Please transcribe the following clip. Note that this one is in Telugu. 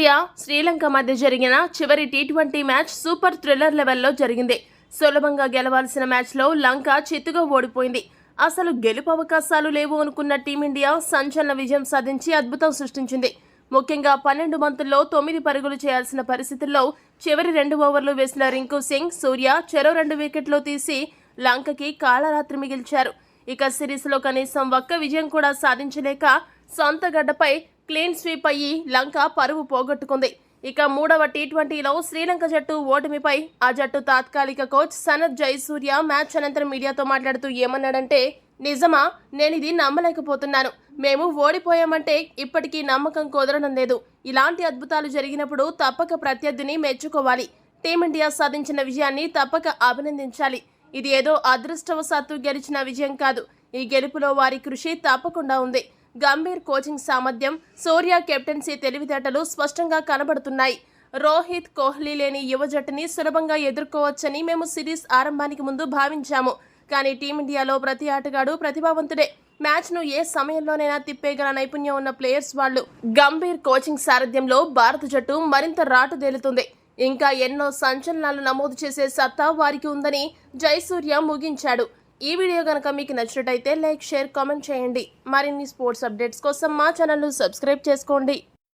ఇండియా శ్రీలంక మధ్య జరిగిన చివరి టీ20 మ్యాచ్ సూపర్ థ్రిల్లర్ లెవెల్లో జరిగింది. సులభంగా గెలవాల్సిన మ్యాచ్లో లంక చిత్తుగా ఓడిపోయింది. అసలు గెలుపు అవకాశాలు లేవు అనుకున్న టీమిండియా సంచలన విజయం సాధించి అద్భుతం సృష్టించింది. ముఖ్యంగా 12 బంతుల్లో 9 పరుగులు చేయాల్సిన పరిస్థితుల్లో చివరి 2 ఓవర్లు వేసిన రింకు సింగ్, సూర్య చెరో 2 వికెట్లు తీసి లంకకి కాళరాత్రి మిగిల్చారు. ఇక సిరీస్లో కనీసం ఒక్క విజయం కూడా సాధించలేక సొంత గడ్డపై క్లీన్ స్వీప్ అయ్యి లంక పరువు పోగొట్టుకుంది. ఇక 3వ టీ20లో శ్రీలంక జట్టు ఓటమిపై ఆ జట్టు తాత్కాలిక కోచ్ సనత్ జయసూర్య మ్యాచ్ అనంతరం మీడియాతో మాట్లాడుతూ ఏమన్నాడంటే, నిజమా, నేనిది నమ్మలేకపోతున్నాను. మేము ఓడిపోయామంటే ఇప్పటికీ నమ్మకం కుదరడం లేదు. ఇలాంటి అద్భుతాలు జరిగినప్పుడు తప్పక ప్రత్యర్థిని మెచ్చుకోవాలి. టీమిండియా సాధించిన విజయాన్ని తప్పక అభినందించాలి. ఇది ఏదో అదృష్టవశాత్తు గెలిచిన విజయం కాదు. ఈ గెలుపులో వారి కృషి తప్పకుండా ఉంది. గంభీర్ కోచింగ్ సామర్థ్యం, సూర్య కెప్టెన్సీ తెలివితేటలు స్పష్టంగా కనబడుతున్నాయి. రోహిత్, కోహ్లీ లేని యువ జట్టుని సులభంగా ఎదుర్కోవచ్చని మేము సిరీస్ ఆరంభానికి ముందు భావించాము. కానీ టీమిండియాలో ప్రతి ఆటగాడు ప్రతిభావంతుడే. మ్యాచ్ను ఏ సమయంలోనైనా తిప్పేగల నైపుణ్యం ఉన్న ప్లేయర్స్ వాళ్ళు. గంభీర్ కోచింగ్ సారథ్యంలో భారత జట్టు మరింత రాటుదేలుతుంది. ఇంకా ఎన్నో సంచలనాలు నమోదు చేసే సత్తా వారికి ఉందని జయసూర్య ముగించాడు. ఈ వీడియో కనుక మీకు నచ్చినట్టయితే లైక్, షేర్, కామెంట్ చేయండి. మరిన్ని స్పోర్ట్స్ అప్డేట్స్ కోసం మా ఛానల్ను సబ్స్క్రైబ్ చేసుకోండి.